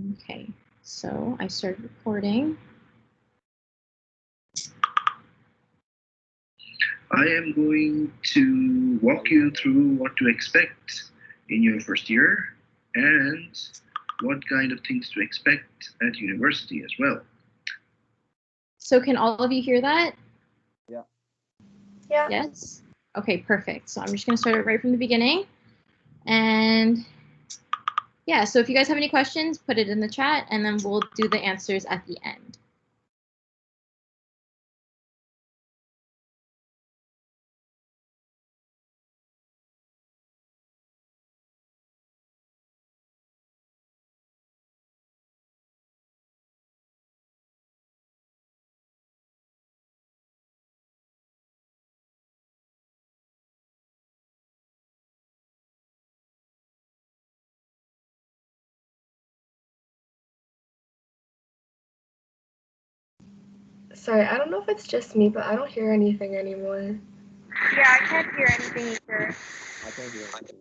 Okay, so I started recording. I am going to walk you through what to expect in your first year and what kind of things to expect at university as well. So can all of you hear that? Yeah. Yeah. Yes? Okay, perfect. So I'm just going to start it right from the beginning. And yeah, so if you guys have any questions, put it in the chat, and then we'll do the answers at the end. Sorry, I don't know if it's just me, but I don't hear anything anymore. Yeah, I can't hear anything either. I can't hear anything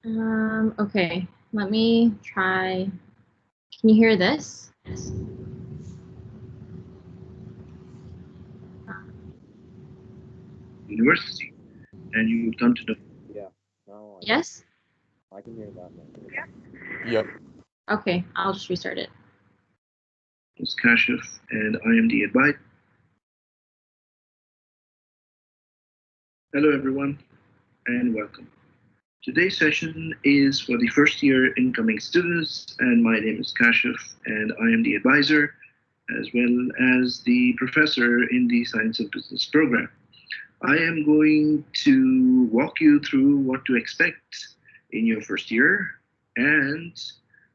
either. Okay, let me try. Can you hear this? University, and you would come to know. Yeah. No, Yes? I can hear that now. Yeah. Yep. Okay, I'll just restart it. It's Kashif, and I am the advisor. Hello, everyone, and welcome. Today's session is for the first year incoming students, and my name is Kashif, and I am the advisor as well as the professor in the Science of Business program. I am going to walk you through what to expect in your first year and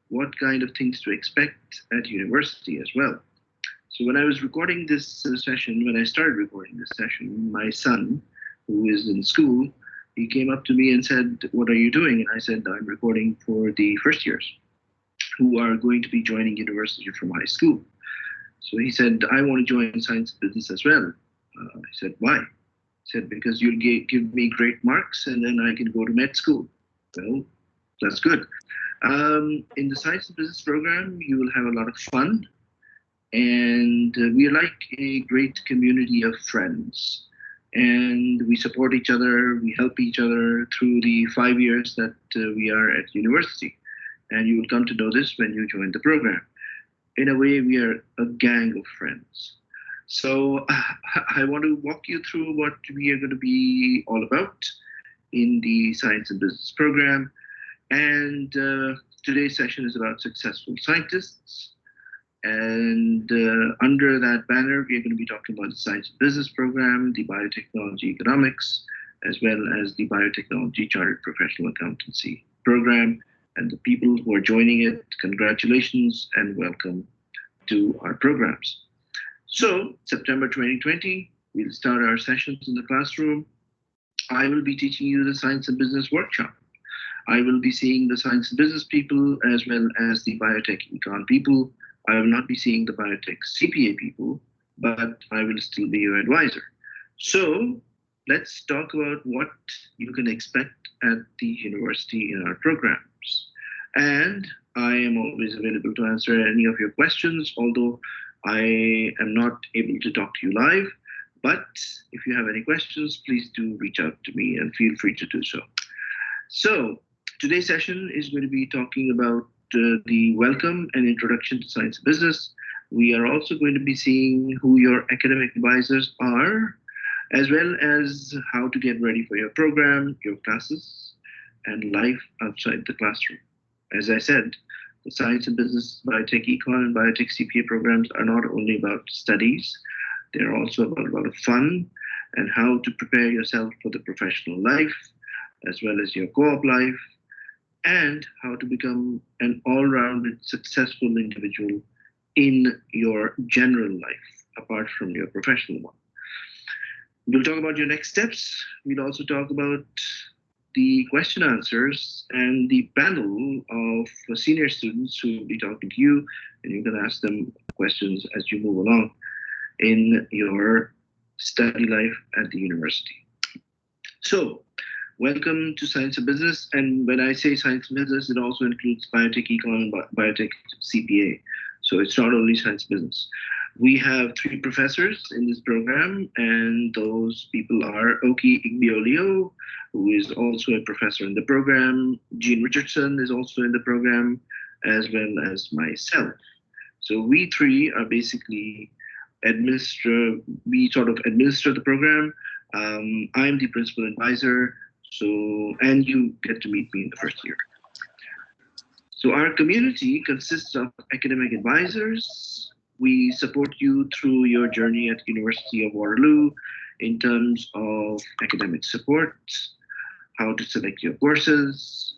what kind of things to expect at university as well. So when I was recording this session, when I started recording this session, my son, who is in school, he came up to me and said, "What are you doing?" And I said, "I'm recording for the first years who are going to be joining university from high school." So he said, "I want to join science and business as well." I said, "Why?" He said, "Because you'll give me great marks and then I can go to med school." Well, that's good. In the science and business program, you will have a lot of fun. And we are like a great community of friends. And we support each other, we help each other through the 5 years that we are at university. And you will come to know this when you join the program. In a way, we are a gang of friends. So I want to walk you through what we are going to be all about in the science and business program. And today's session is about successful scientists. And under that banner, we are going to be talking about the Science and Business program, the Biotechnology Economics, as well as the Biotechnology Chartered Professional Accountancy program. And the people who are joining it, congratulations and welcome to our programs. So, September 2020, we'll start our sessions in the classroom. I will be teaching you the Science and Business workshop. I will be seeing the Science and Business people as well as the Biotech Econ people. I will not be seeing the biotech CPA people, but I will still be your advisor. So let's talk about what you can expect at the university in our programs. And I am always available to answer any of your questions, although I am not able to talk to you live. But if you have any questions, please do reach out to me and feel free to do so. So today's session is going to be talking about the welcome and introduction to science and business. We are also going to be seeing who your academic advisors are, as well as how to get ready for your program, your classes, and life outside the classroom. As I said, the science and business, biotech econ, and biotech CPA programs are not only about studies, they're also about a lot of fun and how to prepare yourself for the professional life, as well as your co-op life, and how to become an all-rounded successful individual in your general life, apart from your professional one. We'll talk about your next steps. We'll also talk about the question answers and the panel of senior students who will be talking to you, and you can ask them questions as you move along in your study life at the university. So, Welcome to Science and Business. And when I say Science and Business, it also includes Biotech, Econ, and Biotech CPA. So it's not only Science and Business. We have 3 professors in this program, and those people are Oki Igbiolio, who is also a professor in the program. Jean Richardson is also in the program, as well as myself. So we 3 are basically we sort of administer the program. I'm the principal advisor, and you get to meet me in the first year. So our community consists of academic advisors. We support you through your journey at University of Waterloo in terms of academic support, how to select your courses,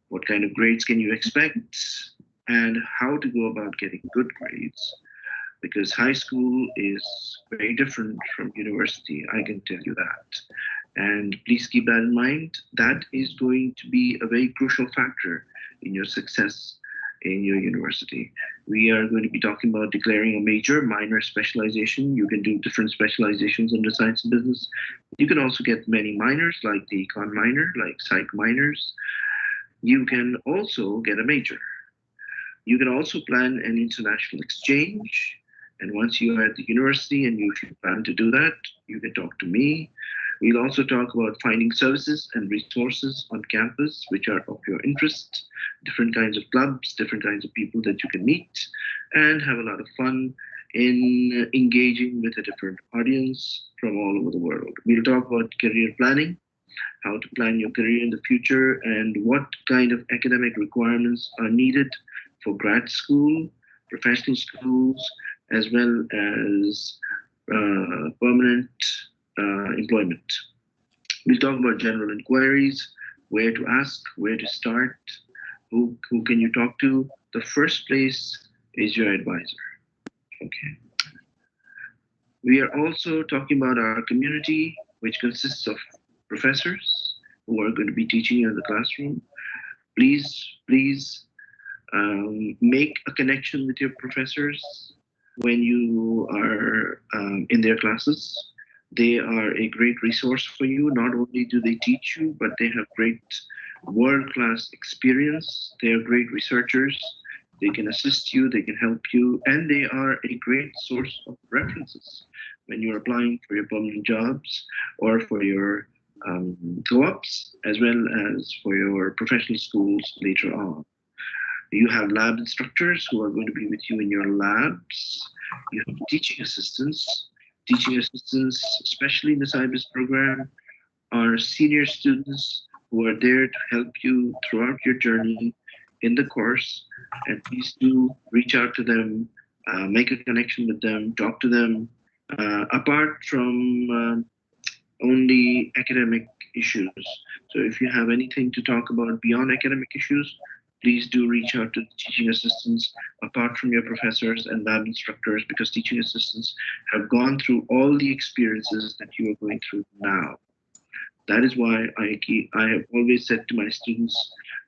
what kind of grades can you expect, and how to go about getting good grades. Because high school is very different from university, I can tell you that. And please keep that in mind. That is going to be a very crucial factor in your success in your university. We are going to be talking about declaring a major, minor, specialization. You can do different specializations under science and business. You can also get many minors, like the econ minor, like psych minors. You can also get a major. You can also plan an international exchange. And once you are at the university and you plan to do that, you can talk to me. We'll also talk about finding services and resources on campus which are of your interest, different kinds of clubs, different kinds of people that you can meet, and have a lot of fun in engaging with a different audience from all over the world. We'll talk about career planning, how to plan your career in the future, and what kind of academic requirements are needed for grad school, professional schools, as well as permanent employment. We'll talk about general inquiries, where to ask, where to start, who can you talk to. The first place is your advisor. Okay. We are also talking about our community, which consists of professors who are going to be teaching you in the classroom. Please make a connection with your professors when you are in their classes. They are a great resource for you. Not only do they teach you, but they have great world-class experience. They are great researchers. They can assist you, they can help you, and they are a great source of references when you're applying for your permanent jobs or for your co-ops, as well as for your professional schools later on. You have lab instructors who are going to be with you in your labs. You have teaching assistants. Teaching assistants, especially in the SciBus program, are senior students who are there to help you throughout your journey in the course. And please do reach out to them, make a connection with them, talk to them, apart from only academic issues. So if you have anything to talk about beyond academic issues, please do reach out to the teaching assistants apart from your professors and lab instructors, because teaching assistants have gone through all the experiences that you are going through now. That is why I have always said to my students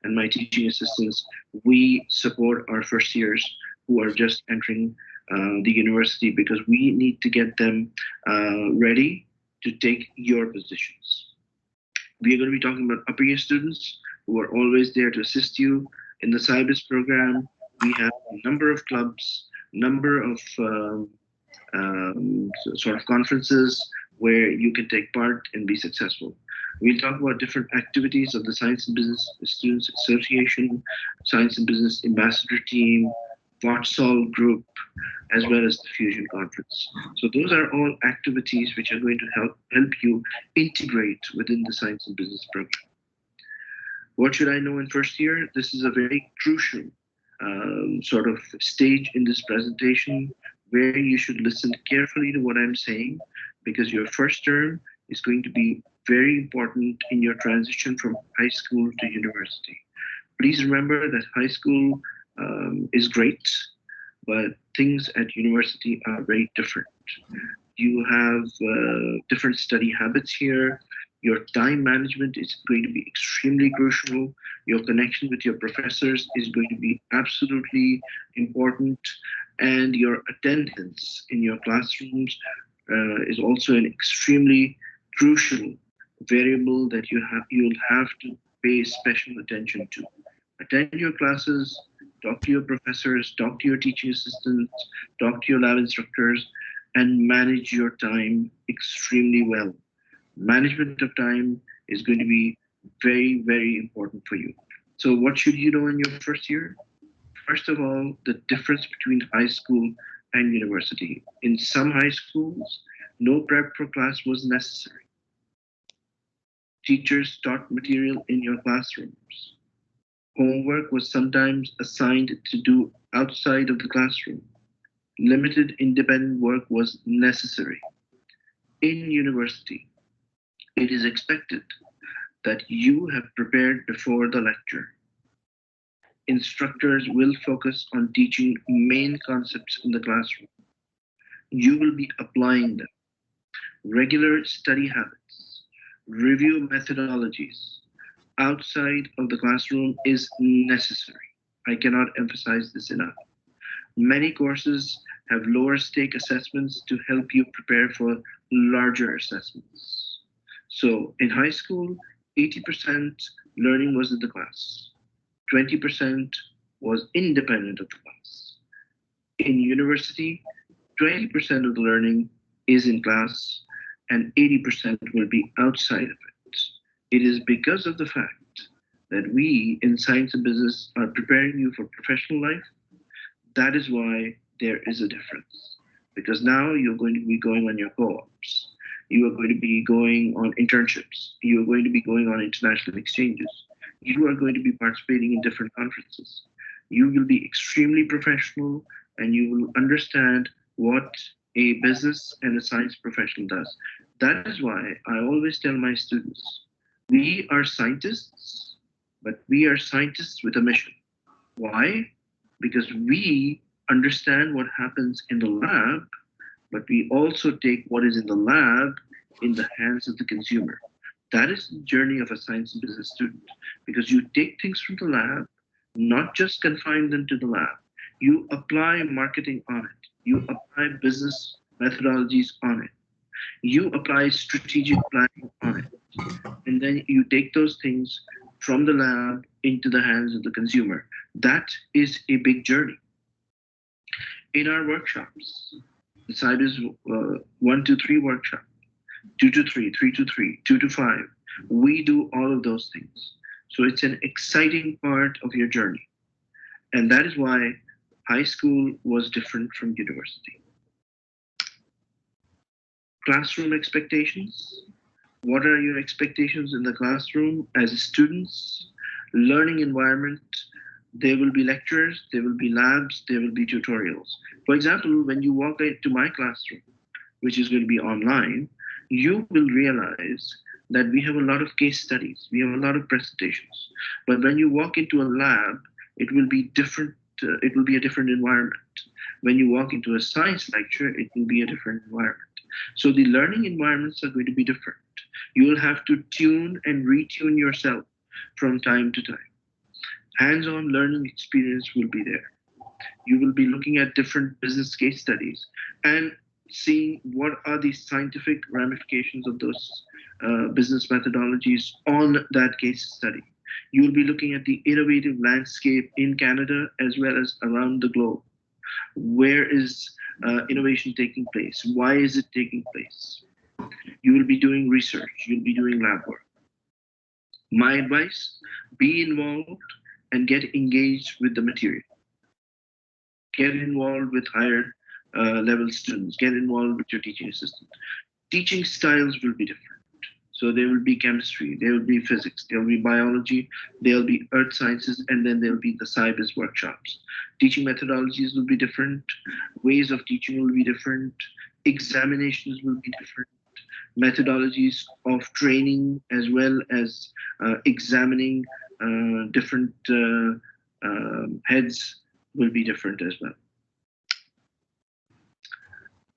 and my teaching assistants, we support our first years who are just entering the university, because we need to get them ready to take your positions. We are going to be talking about upper year students who are always there to assist you. In the SciBus program, we have a number of clubs, number of sort of conferences where you can take part and be successful. We'll talk about different activities of the Science and Business Students Association, Science and Business Ambassador Team, VOTSOL group, as well as the Fusion Conference. So those are all activities which are going to help you integrate within the Science and Business program. What should I know in first year? This is a very crucial sort of stage in this presentation where you should listen carefully to what I'm saying, because your first term is going to be very important in your transition from high school to university. Please remember that high school is great, but things at university are very different. You have different study habits here. Your time management is going to be extremely crucial. Your connection with your professors is going to be absolutely important. And your attendance in your classrooms is also an extremely crucial variable that you'll have to pay special attention to. Attend your classes, talk to your professors, talk to your teaching assistants, talk to your lab instructors, and manage your time extremely well. Management of time is going to be very, very important for you. So, what should you know in your first year? First of all, the difference between high school and university. In some high schools, no prep for class was necessary. Teachers taught material in your classrooms. Homework was sometimes assigned to do outside of the classroom. Limited independent work was necessary. In university, it is expected that you have prepared before the lecture. Instructors will focus on teaching main concepts in the classroom. You will be applying them. Regular study habits, review methodologies outside of the classroom is necessary. I cannot emphasize this enough. Many courses have lower stake assessments to help you prepare for larger assessments. So in high school, 80% learning was in the class, 20% was independent of the class. In university, 20% of the learning is in class and 80% will be outside of it. It is because of the fact that we in science and business are preparing you for professional life. That is why there is a difference. Because now you're going to be going on your co-ops. You are going to be going on internships. You are going to be going on international exchanges. You are going to be participating in different conferences. You will be extremely professional and you will understand what a business and a science professional does. That is why I always tell my students, we are scientists, but we are scientists with a mission. Why? Because we understand what happens in the lab, but we also take what is in the lab in the hands of the consumer. That is the journey of a science and business student, because you take things from the lab, not just confine them to the lab. You apply marketing on it. You apply business methodologies on it. You apply strategic planning on it. And then you take those things from the lab into the hands of the consumer. That is a big journey. In our workshops, the SciBus 1 to 3 workshop, 2 to 3, 3 to 3, 2 to 5, we do all of those things. So it's an exciting part of your journey. And that is why high school was different from university. Classroom expectations. What are your expectations in the classroom as students? Learning environment. There will be lectures, there will be labs, there will be tutorials. For example, when you walk into my classroom, which is going to be online, you will realize that we have a lot of case studies, we have a lot of presentations. But when you walk into a lab, it will be different. It will be a different environment. When you walk into a science lecture, it will be a different environment. So the learning environments are going to be different. You will have to tune and retune yourself from time to time. Hands-on learning experience will be there. You will be looking at different business case studies and seeing what are the scientific ramifications of those business methodologies on that case study. You will be looking at the innovative landscape in Canada as well as around the globe. Where is innovation taking place? Why is it taking place? You will be doing research. You'll be doing lab work. My advice, be involved and get engaged with the material. Get involved with higher level students. Get involved with your teaching assistant. Teaching styles will be different. So there will be chemistry, there will be physics, there will be biology, there will be earth sciences, and then there will be the SciBus workshops. Teaching methodologies will be different. Ways of teaching will be different. Examinations will be different. Methodologies of training as well as examining different heads will be different as well.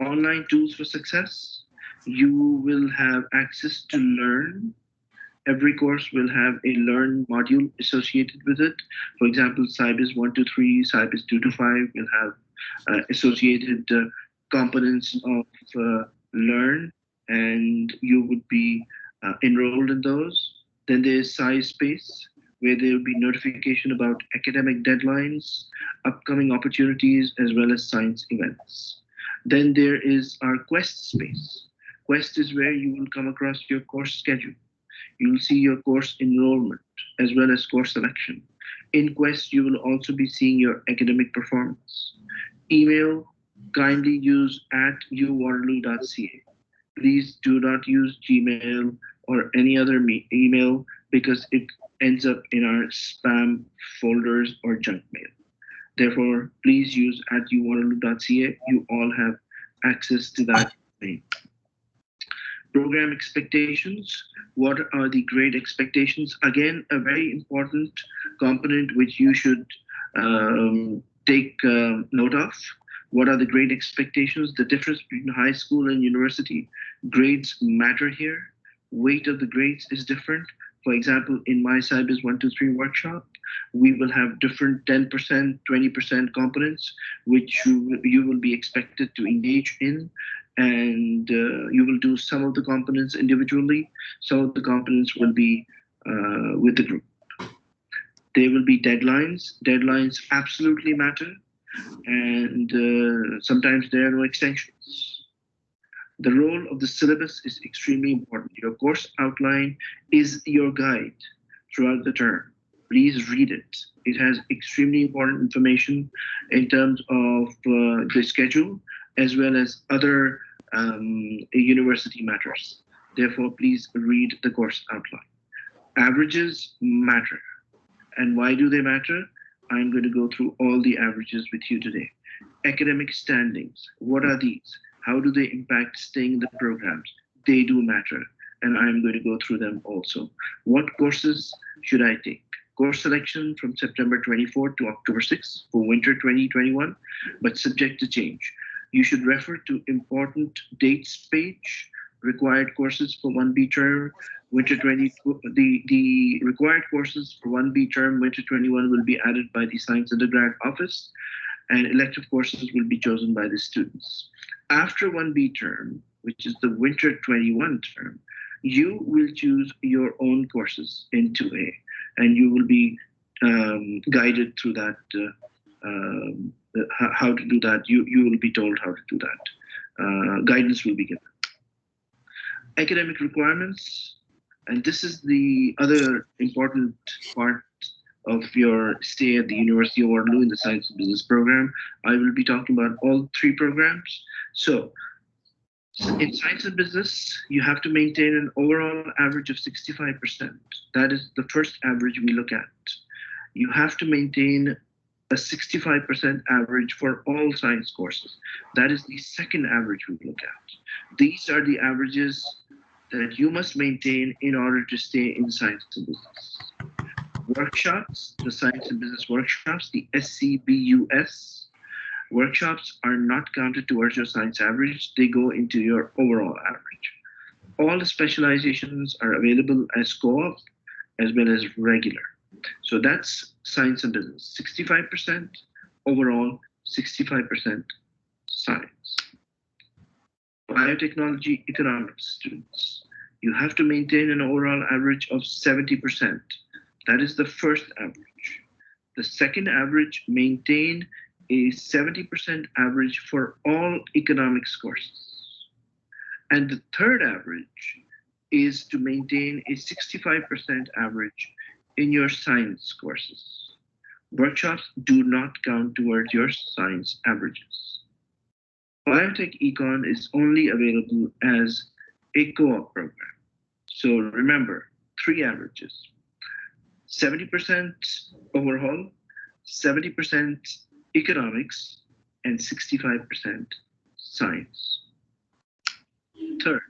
Online tools for success. You will have access to learn. Every course will have a learn module associated with it. For example, SciBus 1 to 3, SciBus 2 to 5 will have associated components of learn, and you would be enrolled in those. Then there's SciSpace, where there will be notification about academic deadlines, upcoming opportunities, as well as science events. Then there is our Quest space. Quest is where you will come across your course schedule. You will see your course enrollment as well as course selection. In Quest, you will also be seeing your academic performance. Email, kindly use @uwaterloo.ca. Please do not use Gmail or any other email because it ends up in our spam folders or junk mail. Therefore, please use @uwaterloo.ca. You all have access to that mail. Program expectations. What are the grade expectations? Again, a very important component which you should take note of. What are the grade expectations? The difference between high school and university. Grades matter here. Weight of the grades is different. For example, in my SciBus 1, 2, 3 workshop, we will have different 10%, 20% components, which you will be expected to engage in. And you will do some of the components individually. Some of the components will be with the group. There will be deadlines. Deadlines absolutely matter. And sometimes there are no extensions. The role of the syllabus is extremely important. Your course outline is your guide throughout the term. Please read it. It has extremely important information in terms of the schedule as well as other university matters. Therefore, please read the course outline. Averages matter. And why do they matter? I'm going to go through all the averages with you today. Academic standings, what are these? How do they impact staying in the programs? They do matter, and I'm going to go through them also. What courses should I take? Course selection from September 24th to October 6th for winter 2021, but subject to change. You should refer to important dates page, required courses for 1B term, winter 20, the required courses for 1B term, winter 21 will be added by the Science Undergrad office, and elective courses will be chosen by the students. After 1B term, which is the winter 21 term, you will choose your own courses in 2A, and you will be guided through that, how to do that. You will be told how to do that. Guidance will be given. Academic requirements, and this is the other important part of your stay at the University of Waterloo in the Science and Business program. I will be talking about all 3 programs. So in Science and Business, you have to maintain an overall average of 65%. That is the first average we look at. You have to maintain a 65% average for all science courses. That is the second average we look at. These are the averages that you must maintain in order to stay in Science and Business. Workshops, the Science and Business workshops, the SCBUS workshops are not counted towards your science average. They go into your overall average. All the specializations are available as co-op as well as regular. So that's Science and Business, 65% overall, 65% science. Biotechnology economics students, you have to maintain an overall average of 70%. That is the first average. The second average, maintain a 70% average for all economics courses. And the third average is to maintain a 65% average in your science courses. Workshops do not count towards your science averages. Biotech Econ is only available as a co-op program. So remember, 3 averages. 70% overall, 70% economics, and 65% science. Third,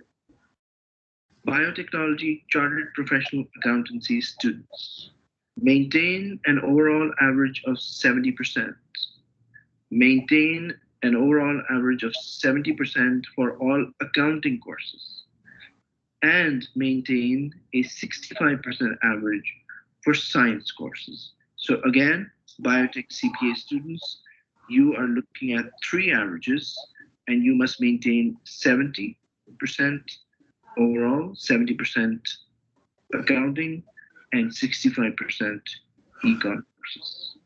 biotechnology chartered professional accountancy students. Maintain an overall average of 70%. Maintain an overall average of 70% for all accounting courses. And maintain a 65% average for science courses. So again, biotech CPA students, you are looking at 3 averages, and you must maintain 70% overall, 70% accounting, and 65% econ courses.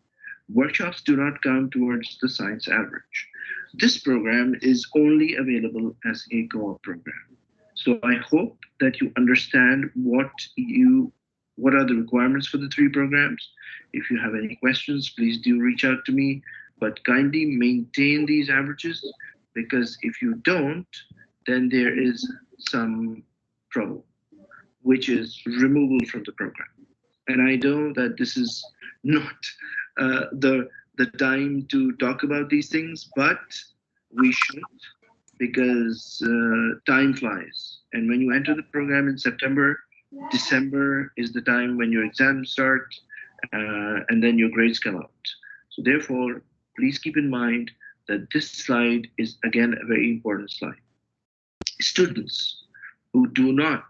Workshops do not count towards the science average. This program is only available as a co-op program. So I hope that you understand what are the requirements for the three programs. If you have any questions, please do reach out to me, but kindly maintain these averages, because if you don't, then there is some trouble, which is removal from the program. And I know that this is not the time to talk about these things, but we should, because time flies. And when you enter the program in September, December is the time when your exams start, and then your grades come out. So therefore, please keep in mind that this slide is again a very important slide. Students who do not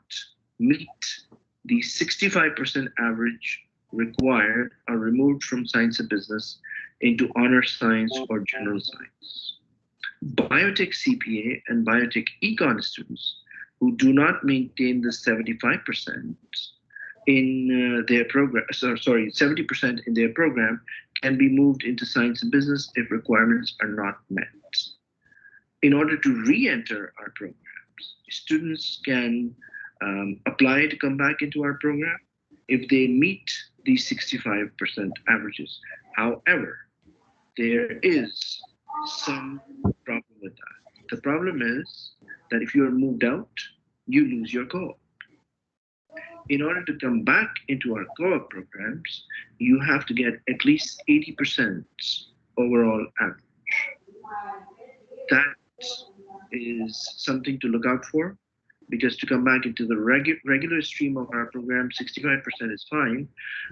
meet the 65% average required are removed from science and business into honor science or general science. Biotech CPA and biotech econ students who do not maintain the 75% in their program, 70% in their program, can be moved into science and business if requirements are not met. In order to re-enter our programs, students can apply to come back into our program if they meet the 65% averages. However, there is some problem with that. The problem is that if you are moved out, you lose your co-op. In order to come back into our co-op programs, you have to get at least 80% overall average. That is something to look out for, because to come back into the regular stream of our program, 65% is fine,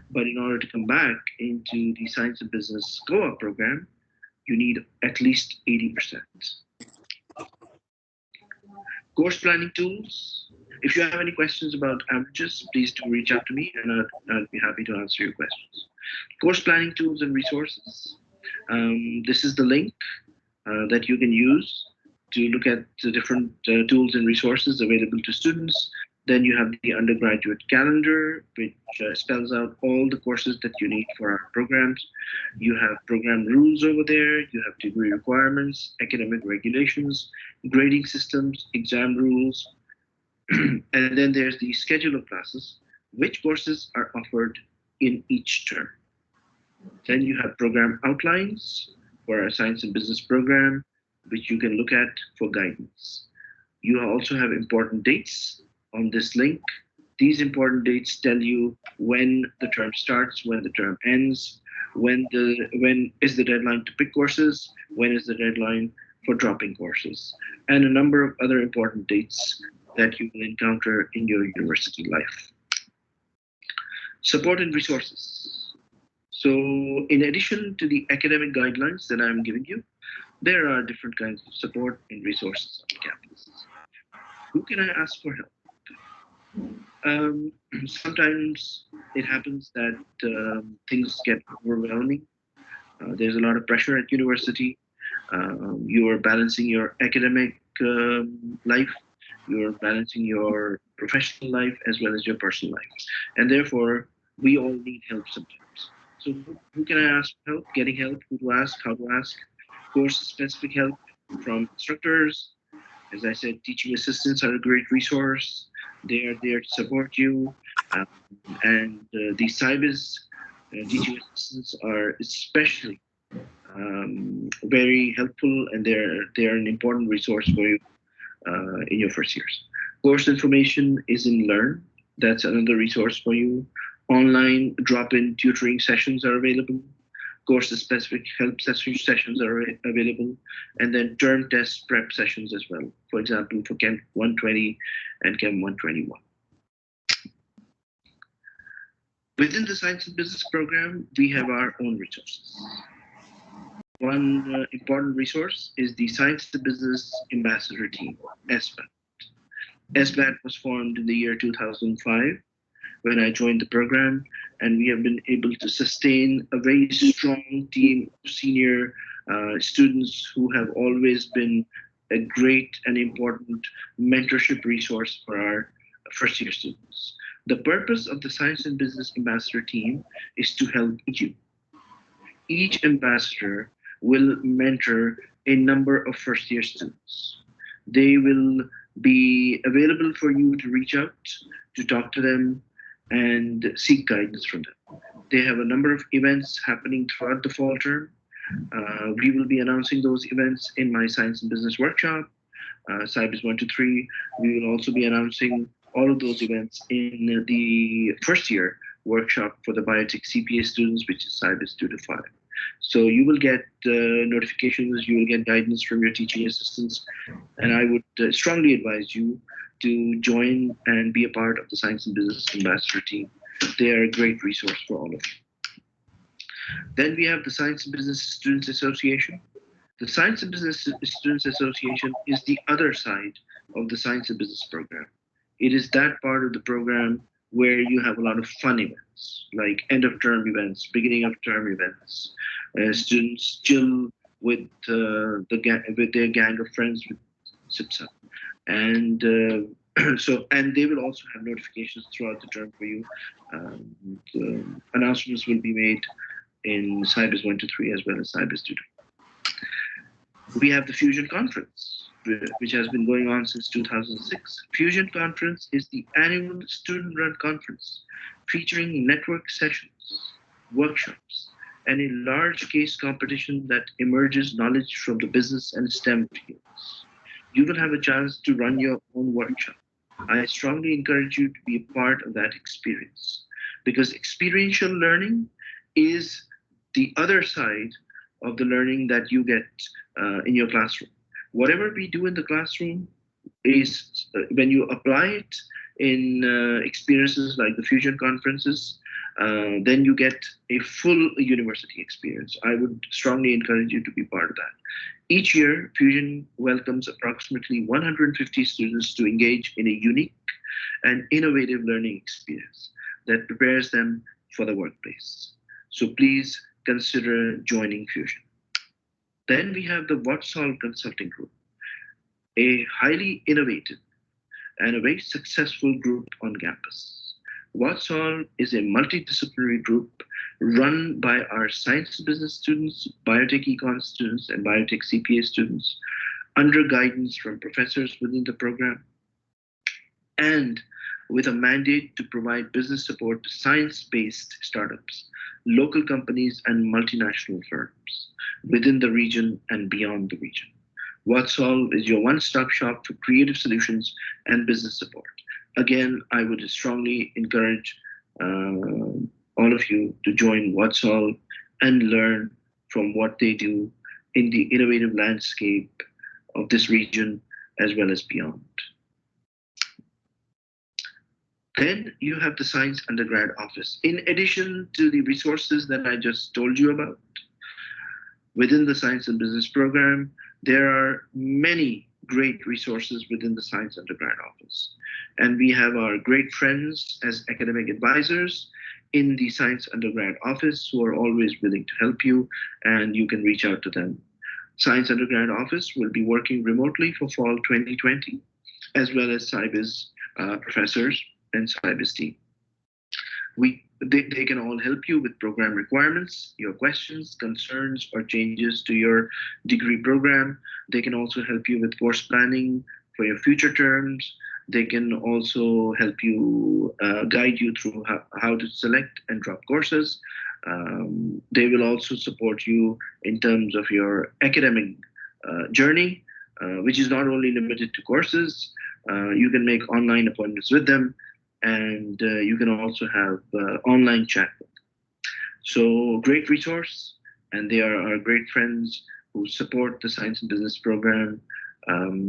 but in order to come back into the science and business co-op program, you need at least 80%. Course planning tools. If you have any questions about averages, please do reach out to me, and I'll be happy to answer your questions. Course planning tools and resources. This is the link that you can use to look at the different tools and resources available to students. Then you have the undergraduate calendar, which spells out all the courses that you need for our programs. You have program rules over there. You have degree requirements, academic regulations, grading systems, exam rules. And then there's the schedule of classes, which courses are offered in each term. Then you have program outlines for our science and business program, which you can look at for guidance. You also have important dates on this link. These important dates tell you when the term starts, when the term ends, when is the deadline to pick courses, when is the deadline for dropping courses, and a number of other important dates that you will encounter in your university life. Support and resources. So in addition to the academic guidelines that I'm giving you, there are different kinds of support and resources on campus. Who can I ask for help? Sometimes it happens that things get overwhelming. There's a lot of pressure at university. You are balancing your academic life, you're balancing your professional life as well as your personal life. And therefore, we all need help sometimes. So who can I ask for help? Getting help, who to ask, how to ask. Course-specific help from instructors. As I said, teaching assistants are a great resource. They are there to support you. And the SciBus teaching assistants are especially very helpful, and they're an important resource for you in your first years. Course information is in Learn. That's another resource for you. Online drop-in tutoring sessions are available. Course-specific help sessions are available. And then term test prep sessions as well. For example, for Chem 120 and Chem 121. Within the Science and Business program, we have our own resources. One important resource is the Science and Business Ambassador Team, SBAT. SBAT was formed in the year 2005 when I joined the program, and we have been able to sustain a very strong team of senior students who have always been a great and important mentorship resource for our first year students. The purpose of the Science and Business Ambassador team is to help you. Each ambassador will mentor a number of first year students. They will be available for you to reach out, to talk to them, and seek guidance from them. They have a number of events happening throughout the fall term. We will be announcing those events in my Science and Business workshop, SciBus 1 to 3. We will also be announcing all of those events in the first year workshop for the biotech CPA students, which is SciBus 2 to 5. So you will get notifications, you will get guidance from your teaching assistants, and I would strongly advise you to join and be a part of the Science and Business Ambassador team. They are a great resource for all of you. Then we have the Science and Business Students Association. The Science and Business Students Association is the other side of the Science and Business program. It is that part of the program where you have a lot of fun events, like end of term events, beginning of term events. Students chill with with their gang of friends with SIPSA. And and they will also have notifications throughout the term for you. The announcements will be made in SciBus 1 to 3 as well as SciBus 2 to 3. We have the Fusion Conference, which has been going on since 2006. Fusion Conference is the annual student-run conference featuring network sessions, workshops, and a large case competition that emerges knowledge from the business and STEM fields. You will have a chance to run your own workshop. I strongly encourage you to be a part of that experience, because experiential learning is the other side of the learning that you get in your classroom. Whatever we do in the classroom is, when you apply it in experiences like the Fusion conferences, then you get a full university experience. I would strongly encourage you to be part of that. Each year, Fusion welcomes approximately 150 students to engage in a unique and innovative learning experience that prepares them for the workplace. So please consider joining Fusion. Then we have the Watsall Consulting Group, a highly innovative and a very successful group on campus. Watsall is a multidisciplinary group run by our science and business students, biotech econ students, and biotech CPA students under guidance from professors within the program, and with a mandate to provide business support to science-based startups, local companies, and multinational firms within the region and beyond the region. Watsall is your one-stop shop for creative solutions and business support. Again, I would strongly encourage all of you to join Watsall and learn from what they do in the innovative landscape of this region as well as beyond. Then you have the Science Undergrad Office. In addition to the resources that I just told you about, within the Science and Business program, there are many great resources within the Science Undergrad Office. And we have our great friends as academic advisors in the Science Undergrad Office who are always willing to help you, and you can reach out to them. Science Undergrad Office will be working remotely for fall 2020, as well as SciBus professors and SciBus team. They can all help you with program requirements, your questions, concerns, or changes to your degree program. They can also help you with course planning for your future terms. They can also help you guide you through how to select and drop courses. They will also support you in terms of your academic journey, which is not only limited to courses. You can make online appointments with them, and you can also have online chat. So great resource, and they are our great friends who support the Science and Business program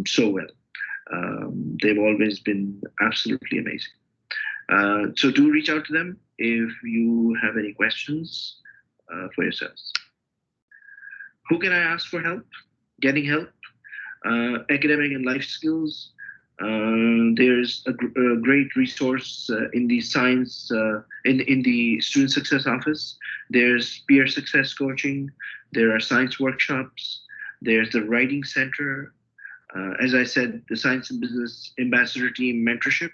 so well. They've always been absolutely amazing. So do reach out to them if you have any questions for yourselves. Who can I ask for help? Getting help, academic and life skills. There's a great resource in the science, in the Student Success Office. There's peer success coaching. There are science workshops. There's the Writing Center. As I said, the Science and Business Ambassador Team Mentorship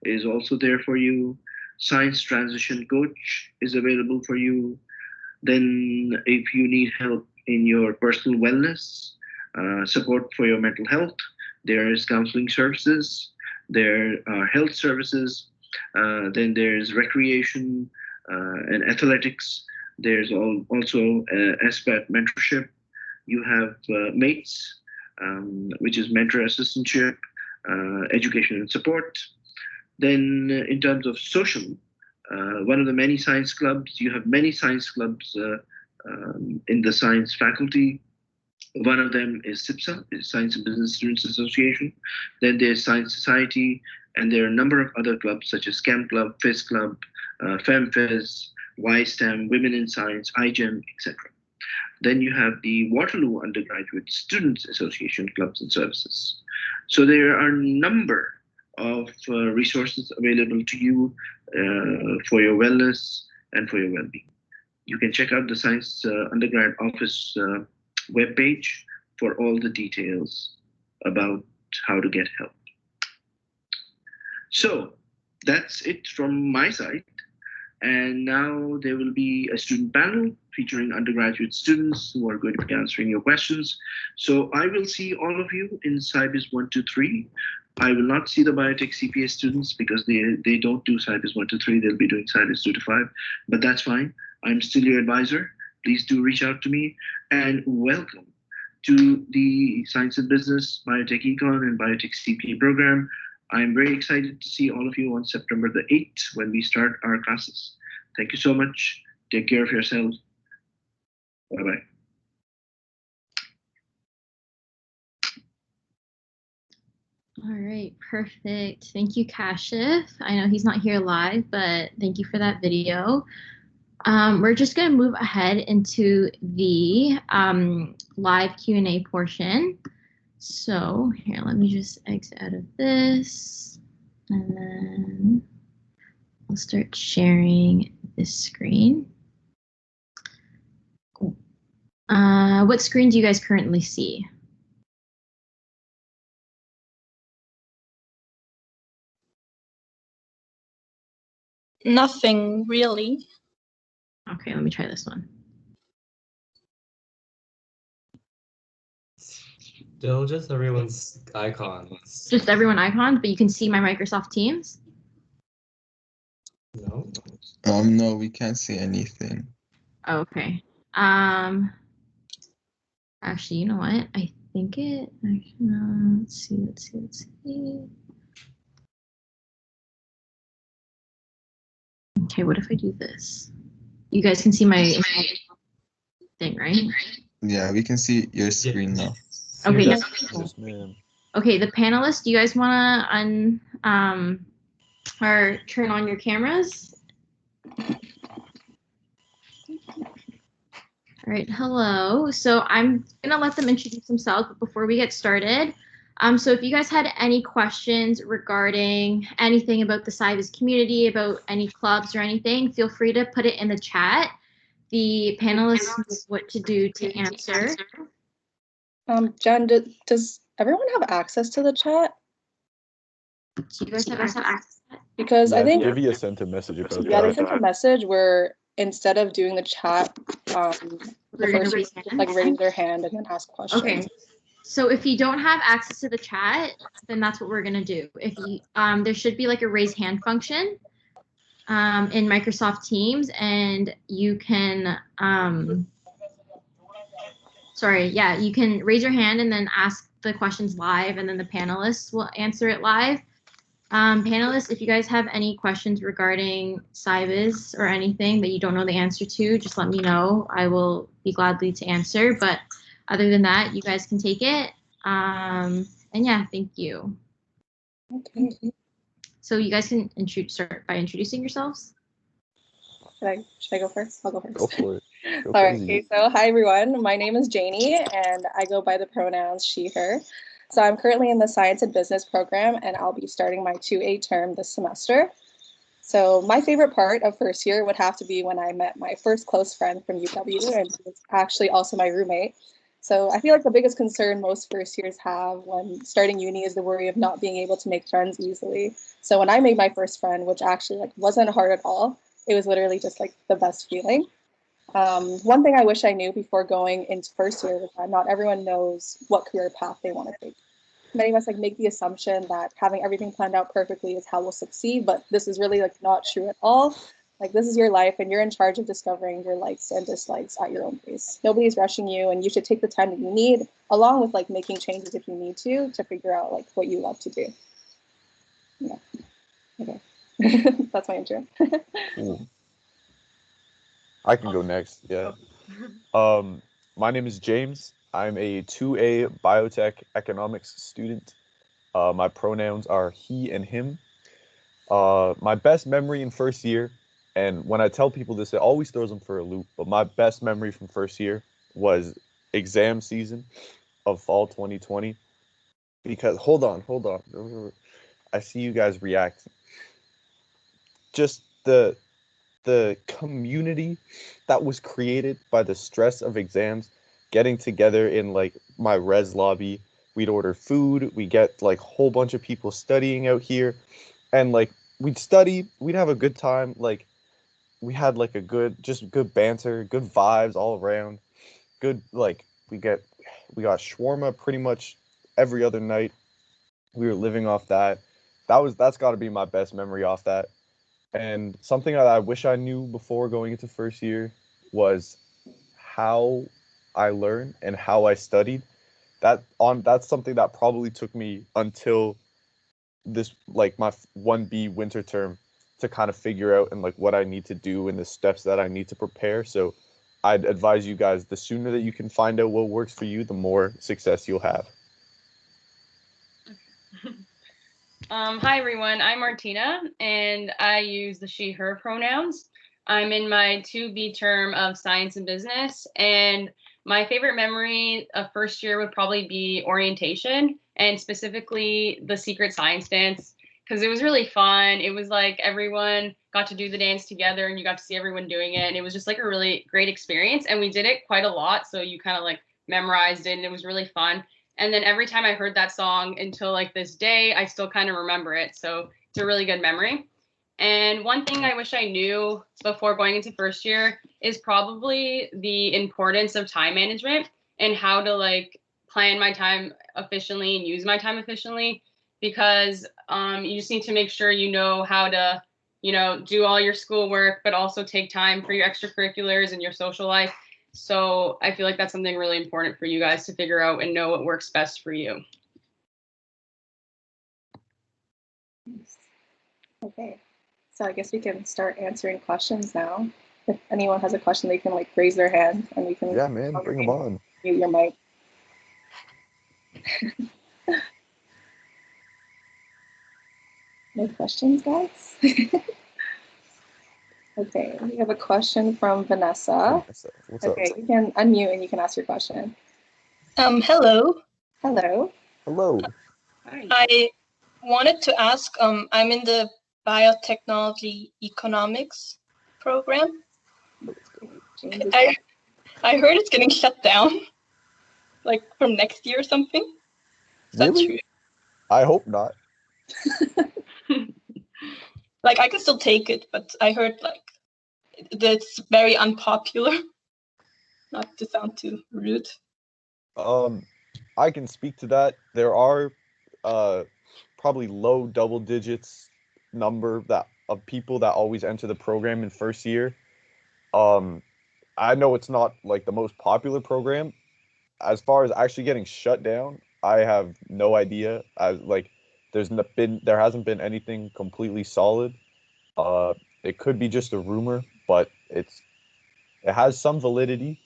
is also there for you. Science Transition Coach is available for you. Then if you need help in your personal wellness, support for your mental health, there is counseling services, there are health services, then there's recreation and athletics. There's also SPAT mentorship. You have MATES, which is mentor assistantship, education and support. Then in terms of social, one of the many science clubs, you have many science clubs in the science faculty. One of them is SIPSA, is Science and Business Students Association. Then there's Science Society, and there are a number of other clubs such as Chem Club, Fizz Club, FemFizz, YSTEM, Women in Science, iGEM, etc. Then you have the Waterloo Undergraduate Students Association clubs and services. So there are a number of resources available to you for your wellness and for your well-being. You can check out the Science Undergrad Office webpage for all the details about how to get help. So that's it from my side. And now there will be a student panel featuring undergraduate students who are going to be answering your questions. So I will see all of you in SciBus 123. I will not see the biotech CPA students because they don't do SciBus 123. They'll be doing SciBus 2-5, but that's fine. I'm still your advisor. Please do reach out to me, and welcome to the Science and Business, Biotech Econ, and Biotech CPA program. I'm very excited to see all of you on September the 8th when we start our classes. Thank you so much. Take care of yourselves. Bye-bye. All right, perfect. Thank you, Kashif. I know he's not here live, but thank you for that video. We're just going to move ahead into the live Q&A portion. So here, let me just exit out of this, and then I'll start sharing this screen. Cool. What screen do you guys currently see? Nothing really. Okay, let me try this one. Still just everyone's icons. Just everyone icons, but you can see my Microsoft Teams? No. No, we can't see anything. Okay. Actually, you know what? I think it, let's see. Okay, what if I do this? You guys can see my thing, right? Yeah, we can see your screen now. Okay. Yes, ma'am. Okay, the panelists, do you guys want to or turn on your cameras? All right, hello. So I'm gonna let them introduce themselves, but before we get started, so if you guys had any questions regarding anything about the SciBus community, about any clubs or anything, feel free to put it in the chat. The panelists know what to do to answer. Jen, does everyone have access to the chat? Do you guys have access? Because I think Divya sent a message about they that. sent a message where instead of doing the chat, the first raise like raise their hand and then ask questions. Okay. So if you don't have access to the chat, then that's what we're gonna do. If you there should be like a raise hand function in Microsoft Teams, and you can you can raise your hand and then ask the questions live, and then the panelists will answer it live. Panelists, if you guys have any questions regarding SciBus or anything that you don't know the answer to, just let me know. I will be gladly to answer. But other than that, you guys can take it. And yeah, thank you. Okay. So you guys can start by introducing yourselves. Should I go first? I'll go first. Go for it. Go All right. crazy. Okay, so hi everyone. My name is Janie, and I go by the pronouns she, her. So I'm currently in the Science and Business program, and I'll be starting my 2A term this semester. So my favorite part of first year would have to be when I met my first close friend from UW, and he was actually also my roommate. So I feel like the biggest concern most first years have when starting uni is the worry of not being able to make friends easily. So when I made my first friend, which actually like wasn't hard at all, it was literally just like the best feeling. One thing I wish I knew before going into first year was that not everyone knows what career path they want to take. Many of us like make the assumption that having everything planned out perfectly is how we'll succeed, but this is really like not true at all. Like this is your life and you're in charge of discovering your likes and dislikes at your own pace. Nobody's rushing you and you should take the time that you need along with like making changes if you need to figure out like what you love to do. Yeah. Okay. That's my intro. Ooh. I can go next. Yeah. My name is James. I'm a 2A biotech economics student. My pronouns are he and him. My best memory in first year, and when I tell people this, it always throws them for a loop, but my best memory from first year was exam season of fall 2020. Because, hold on. I see you guys react. Just the community that was created by the stress of exams, getting together in like my res lobby. We'd order food, we get like a whole bunch of people studying out here, and like we'd study, we'd have a good time. Like we had like a good banter, good vibes all around. Good like we got shawarma pretty much every other night. We were living off that. That's got to be my best memory off that. And something that I wish I knew before going into first year was how I learned and how I studied. That's something that probably took me until this like my 1B winter term to kind of figure out and like what I need to do and the steps that I need to prepare. So I'd advise you guys, the sooner that you can find out what works for you, the more success you'll have. Hi everyone, I'm Martina and I use the she, her pronouns. I'm in my 2B term of science and business, and my favorite memory of first year would probably be orientation, and specifically the secret science dance, because it was really fun. It was like everyone got to do the dance together and you got to see everyone doing it, and it was just like a really great experience, and we did it quite a lot, so you kind of like memorized it and it was really fun. And then every time I heard that song until like this day, I still kind of remember it. So it's a really good memory. And one thing I wish I knew before going into first year is probably the importance of time management and how to like plan my time efficiently and use my time efficiently, because you just need to make sure you know how to, do all your schoolwork, but also take time for your extracurriculars and your social life. So I feel like that's something really important for you guys to figure out and know what works best for you. Okay, so I guess we can start answering questions now. If anyone has a question, they can like raise their hand and we can. Yeah, man, bring them on. Mute your mic. No questions, guys? Okay, we have a question from Vanessa. What's up? Okay, you can unmute and you can ask your question. Hello. Hello. Hello. I wanted to ask, I'm in the biotechnology economics program. I heard it's getting shut down, like from next year or something. Is that true? I hope not. Like I can still take it, but I heard like that's very unpopular. Not to sound too rude. I can speak to that. There are probably low double digits number of people that always enter the program in first year. I know it's not like the most popular program. As far as actually getting shut down, I have no idea. There hasn't been anything completely solid. It could be just a rumor, but it has some validity.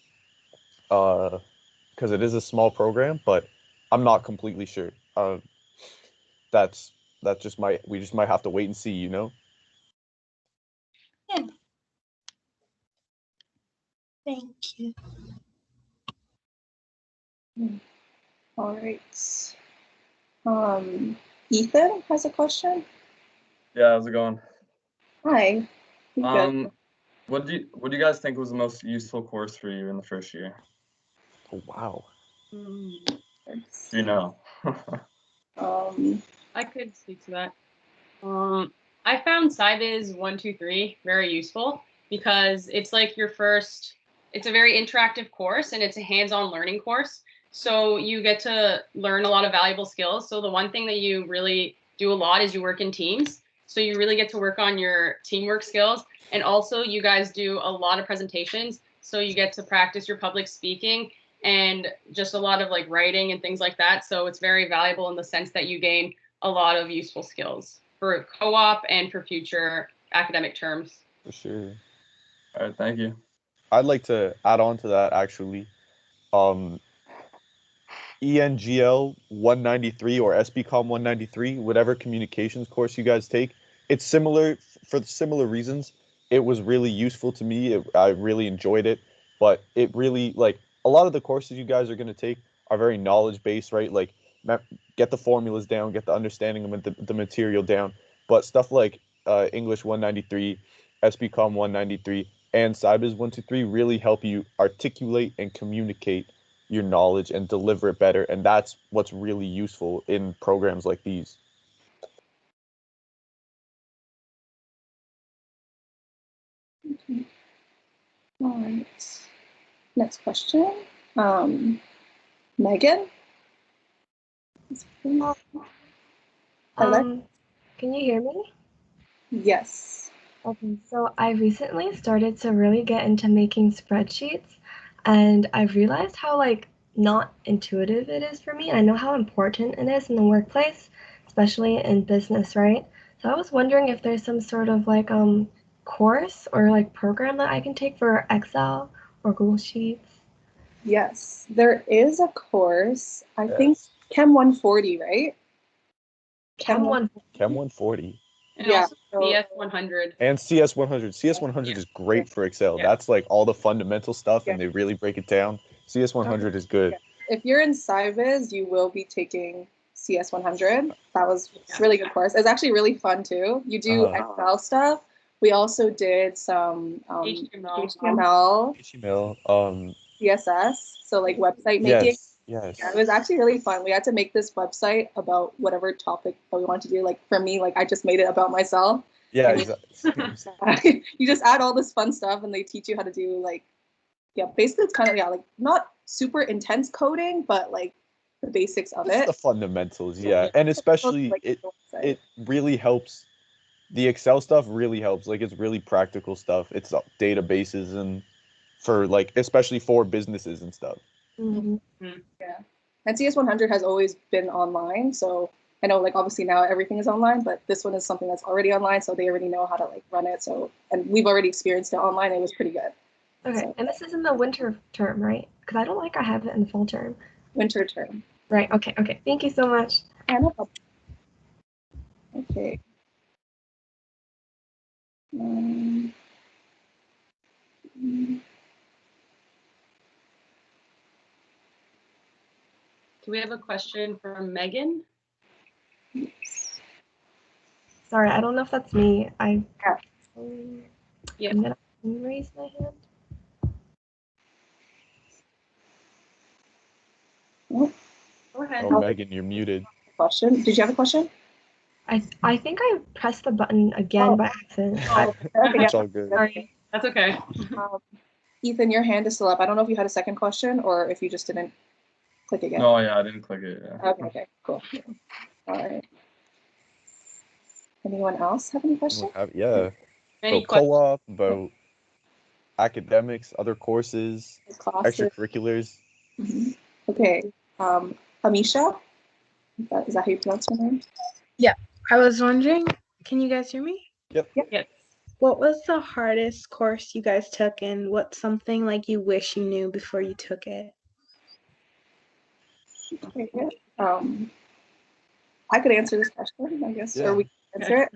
Because it is a small program, but I'm not completely sure. We just might have to wait and see, Yeah. Thank you. All right. Ethan has a question. Yeah, how's it going? Hi. Good. What do you guys think was the most useful course for you in the first year? Oh, wow. You know. I could speak to that. I found SciBus 123 very useful because it's like your first, it's a very interactive course and it's a hands-on learning course. So you get to learn a lot of valuable skills. So the one thing that you really do a lot is you work in teams. So you really get to work on your teamwork skills. And also you guys do a lot of presentations. So you get to practice your public speaking and just a lot of like writing and things like that. So it's very valuable in the sense that you gain a lot of useful skills for co-op and for future academic terms. For sure. All right, thank you. I'd like to add on to that actually. ENGL 193 or SBCom 193, whatever communications course you guys take, it's similar for similar reasons. It was really useful to me. I really enjoyed it, but it really, like, a lot of the courses you guys are going to take are very knowledge based, right? Like, get the formulas down, get the understanding of the material down. But stuff like English 193, SBCom 193, and SciBus 123 really help you articulate and communicate your knowledge and deliver it better. And that's what's really useful in programs like these. Okay. All right. Next question. Megan? Can you hear me? Yes. Okay, so I recently started to really get into making spreadsheets, and I've realized how like not intuitive it is for me. And I know how important it is in the workplace, especially in business, right? So I was wondering if there's some sort of like course or like program that I can take for Excel or Google Sheets. Yes, there is a course. I think Chem 140, right? Chem 140. Chem 140. And Yeah, also CS 100. And CS 100. CS 100 is great for Excel. Yeah. That's like all the fundamental stuff, and they really break it down. CS 100 is good. If you're in SciBus, you will be taking CS 100. That was a really good course. It's actually really fun too. You do Excel stuff. We also did some HTML, CSS, so like website making. Yes. Yeah, it was actually really fun. We had to make this website about whatever topic that we wanted to do. Like for me, like I just made it about myself. Yeah, exactly. You just add all this fun stuff, and they teach you how to do like, basically it's kind of like not super intense coding, but like the basics of it. The fundamentals, yeah. And especially it really helps. The Excel stuff really helps. Like it's really practical stuff. It's databases and for like, especially for businesses and stuff. Mm-hmm. Yeah. And CS 100 has always been online. So I know like obviously now everything is online, but this one is something that's already online. So they already know how to like run it. So, and we've already experienced it online. It was pretty good. Okay. So, and this is in the winter term, right? Because I don't like I have it in the fall term. Winter term. Right. Okay. Okay. Thank you so much. Okay. Do we have a question from Megan? Sorry, I don't know if that's me. I'm gonna raise my hand. Go ahead. Oh, Megan, you're muted. Question? Did you have a question? I think I pressed the button again by accident. It's all good. Sorry. That's okay. Ethan, your hand is still up. I don't know if you had a second question or if you just didn't click again. No, yeah, I didn't click it. Yeah. Okay, cool. All right. Anyone else have any questions? Yeah. About co-op, about academics, other courses, extracurriculars. Mm-hmm. Okay. Amisha, is that how you pronounce your name? Yeah. I was wondering, can you guys hear me? Yep. What was the hardest course you guys took, and what's something like you wish you knew before you took it? Okay, I could answer this question, I guess, or we can answer it.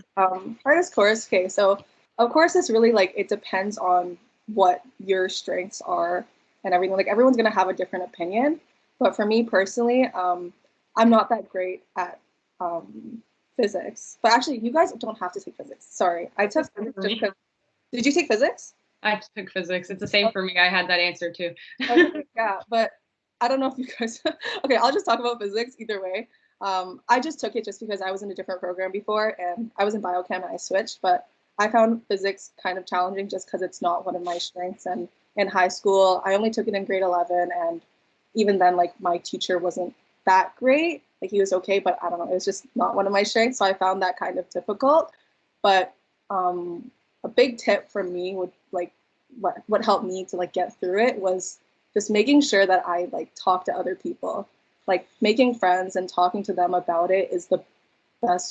Hardest course, okay, so of course it's really like, it depends on what your strengths are and everything. Like everyone's gonna have a different opinion, but for me personally, I'm not that great at physics. But actually, you guys don't have to take physics. Sorry, I took physics just because. Did you take physics? I took physics. It's the same for me. I had that answer too. Okay, yeah, but I don't know if you guys, okay, I'll just talk about physics either way. I just took it just because I was in a different program before and I was in biochem and I switched, but I found physics kind of challenging just because it's not one of my strengths. And in high school, I only took it in grade 11. And even then, like my teacher wasn't that great. Like he was okay, but I don't know, it was just not one of my strengths. So I found that kind of difficult. But a big tip for me would like, what helped me to like get through it was just making sure that I like talk to other people. Like making friends and talking to them about it is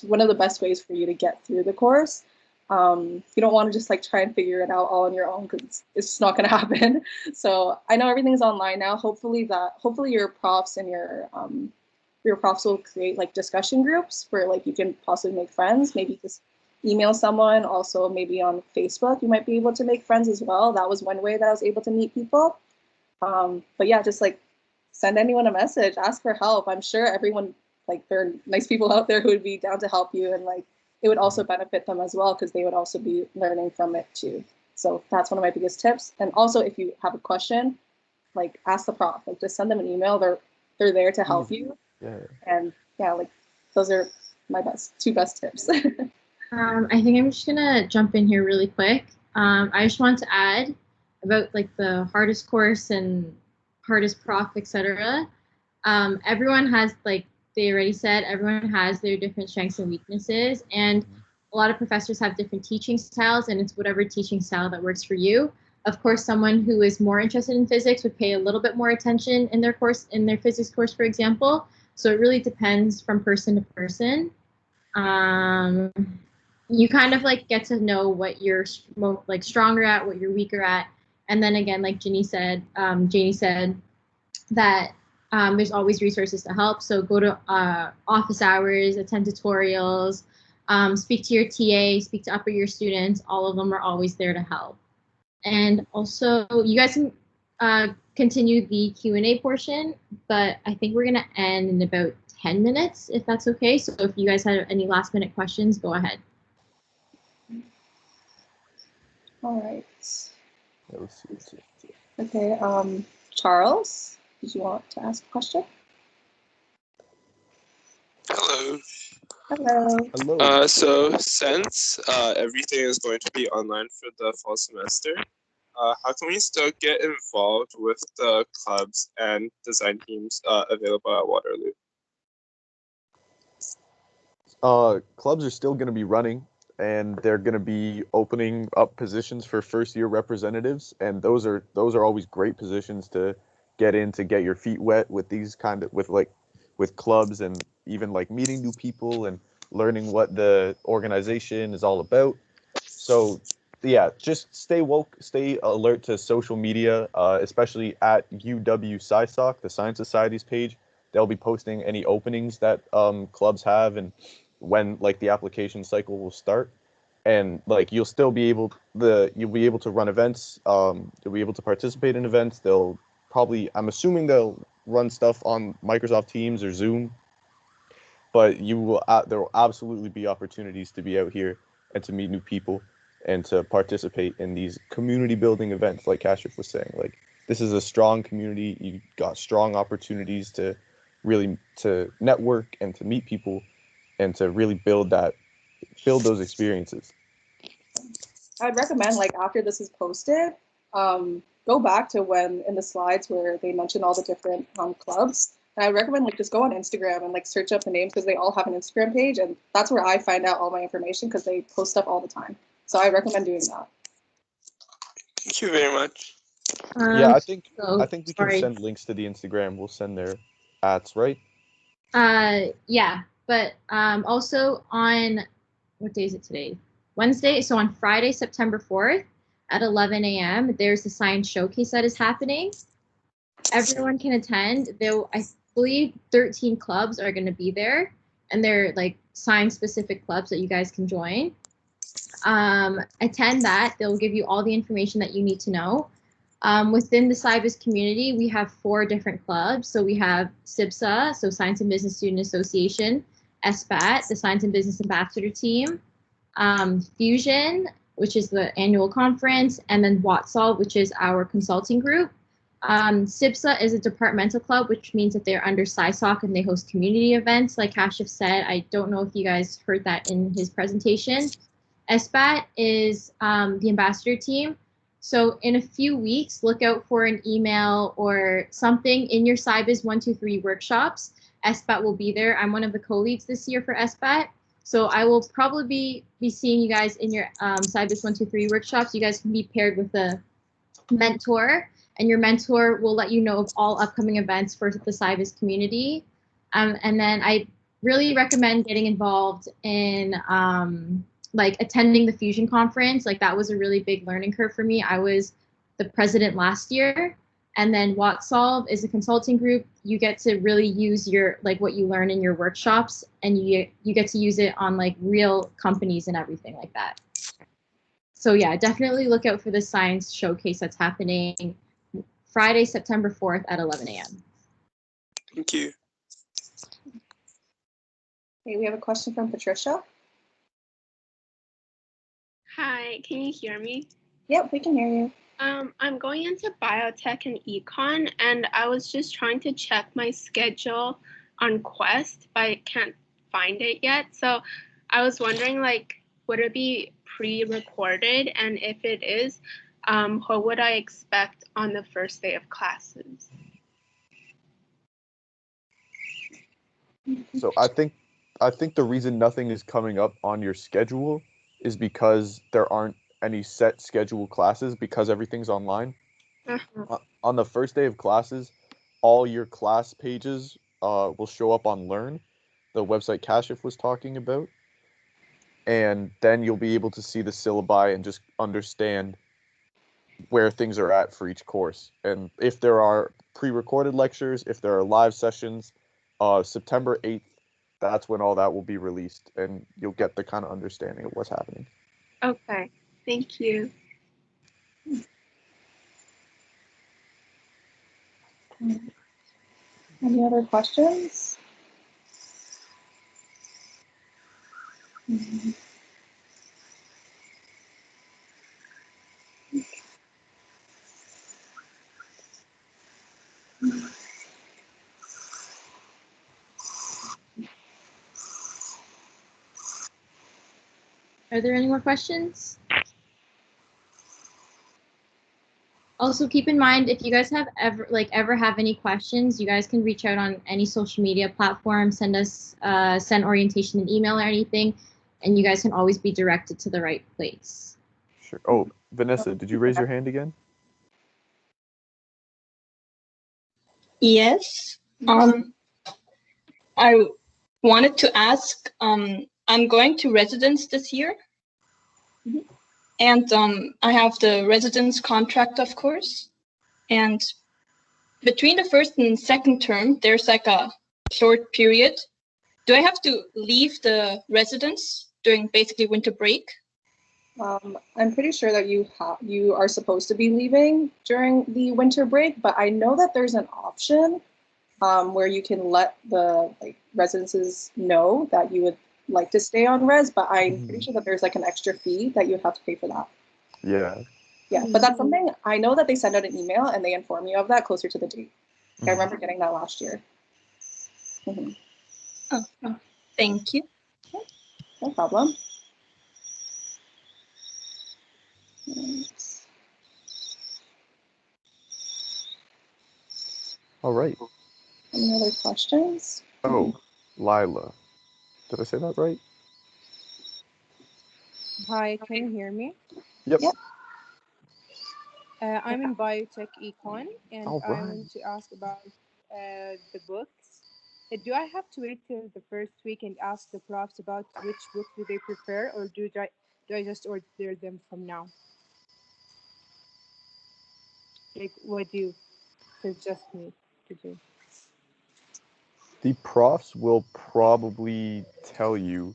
one of the best ways for you to get through the course. You don't want to just like try and figure it out all on your own because it's just not going to happen. So I know everything's online now. Hopefully your profs and your profs will create like discussion groups where like you can possibly make friends. Maybe just email someone. Also maybe on Facebook you might be able to make friends as well. That was one way that I was able to meet people. But yeah, just like send anyone a message, ask for help. I'm sure everyone, like there are nice people out there who would be down to help you, and like it would also benefit them as well because they would also be learning from it too. So that's one of my biggest tips. And also if you have a question, like ask the prof, like just send them an email. They're there to help you. Yeah. And yeah, like those are my two best tips. I think I'm just gonna jump in here really quick. I just want to add about like the hardest course and hardest prof, etc. Everyone has, like they already said, everyone has their different strengths and weaknesses, and a lot of professors have different teaching styles, and it's whatever teaching style that works for you. Of course, someone who is more interested in physics would pay a little bit more attention in their physics course, for example. So it really depends from person to person. You kind of like get to know what you're like stronger at, what you're weaker at, and then again, like Janie said that there's always resources to help. So go to office hours, attend tutorials, speak to your TA, speak to upper year students. All of them are always there to help. And also, you guys can continue the Q&A portion, but I think we're gonna end in about 10 minutes, if that's okay. So if you guys have any last minute questions, go ahead. All right. Yeah, let's see. Okay, Charles, did you want to ask a question? Hello. Hello. So since everything is going to be online for the fall semester, how can we still get involved with the clubs and design teams available at Waterloo? Clubs are still going to be running, and they're going to be opening up positions for first-year representatives, and those are always great positions to get in, to get your feet wet with these with clubs, and even like meeting new people and learning what the organization is all about. So yeah, just stay woke, stay alert to social media, especially at UW SciSoc, the Science Society's page. They'll be posting any openings that clubs have and when like the application cycle will start. And like you'll be able to run events, you'll be able to participate in events. I'm assuming they'll run stuff on Microsoft Teams or Zoom, but there will absolutely be opportunities to be out here and to meet new people and to participate in these community building events, like Kashif was saying. Like, this is a strong community. You got strong opportunities to network and to meet people and to really build those experiences. I'd recommend, like, after this is posted, go back to when in the slides where they mentioned all the different clubs. And I recommend like just go on Instagram and like search up the names because they all have an Instagram page, and that's where I find out all my information because they post stuff all the time. So I recommend doing that. Thank you very much. Yeah, I think we can send links to the Instagram. We'll send their @, right? Yeah, but also on, what day is it today? Wednesday. So on Friday, September 4th at 11 a.m., there's a science showcase that is happening. Everyone can attend. I believe 13 clubs are going to be there, and they're like science-specific clubs that you guys can join. Attend that. They'll give you all the information that you need to know. Within the SciBus community, we have 4 different clubs. So we have SIBSA, so Science and Business Student Association, SBAT, the Science and Business Ambassador Team, Fusion, which is the annual conference, and then WATSOL, which is our consulting group. SIBSA is a departmental club, which means that they're under SciSoc and they host community events. Like Kashif said, I don't know if you guys heard that in his presentation. SBAT is the ambassador team. So in a few weeks, look out for an email or something in your SciBus 123 workshops. SBAT will be there. I'm one of the co-leads this year for SBAT. So I will probably be seeing you guys in your SciBus 123 workshops. You guys can be paired with a mentor, and your mentor will let you know of all upcoming events for the SciBus community. And then I really recommend getting involved in like attending the Fusion conference. Like that was a really big learning curve for me. I was the president last year. And then WhatSolve is a consulting group. You get to really use your like what you learn in your workshops, and you get to use it on like real companies and everything like that. So yeah, definitely look out for the science showcase that's happening Friday, September 4th at 11 a.m. Thank you. Okay, we have a question from Patricia. Hi, can you hear me? Yep, we can hear you. I'm going into biotech and econ, and I was just trying to check my schedule on Quest, but I can't find it yet. So I was wondering, like, would it be pre-recorded? And if it is, what would I expect on the first day of classes? So I think the reason nothing is coming up on your schedule is because there aren't any set scheduled classes because everything's online. On the first day of classes, all your class pages will show up on Learn, the website Kashif was talking about. And then you'll be able to see the syllabi and just understand where things are at for each course. And if there are pre-recorded lectures, if there are live sessions, September 8th, that's when all that will be released, and you'll get the kind of understanding of what's happening. Okay, thank you. Any other questions? Are there any more questions? Also, keep in mind, if you guys have ever have any questions, you guys can reach out on any social media platform, send orientation an email or anything, and you guys can always be directed to the right place. Sure. Oh, Vanessa, did you raise your hand again? Yes. I wanted to ask, I'm going to residence this year. And I have the residence contract, of course. And between the first and second term, there's like a short period. Do I have to leave the residence during basically winter break? I'm pretty sure that you are supposed to be leaving during the winter break, but I know that there's an option where you can let the residences know that you would like to stay on res, but I'm pretty sure that there's like an extra fee that you would have to pay for that. Yeah. Yeah, but that's something I know that they send out an email and they inform you of that closer to the date. I remember getting that last year. Oh, thank you. Okay, no problem. All right. Any other questions? Oh, Lila. Did I say that right? Hi, can you hear me? Yep. I'm in biotech econ, and All I right. want to ask about the books. Do I have to wait till the first week and ask the profs about which book do they prefer, or do I just order them from now? Like, what do you suggest me to do? The profs will probably tell you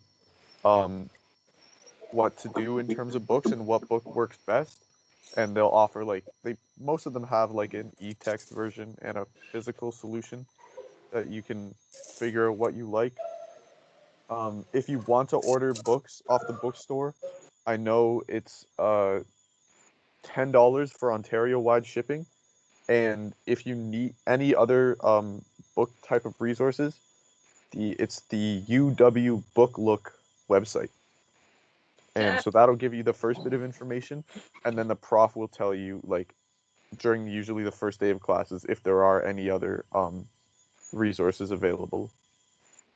what to do in terms of books and what book works best, and they'll offer most of them have like an e-text version and a physical solution that you can figure out what you like. If you want to order books off the bookstore, I know it's $10 for Ontario-wide shipping, And if you need any other book type of resources, it's the UW Book Look website. And so that'll give you the first bit of information, and then the prof will tell you, like, during usually the first day of classes, if there are any other resources available.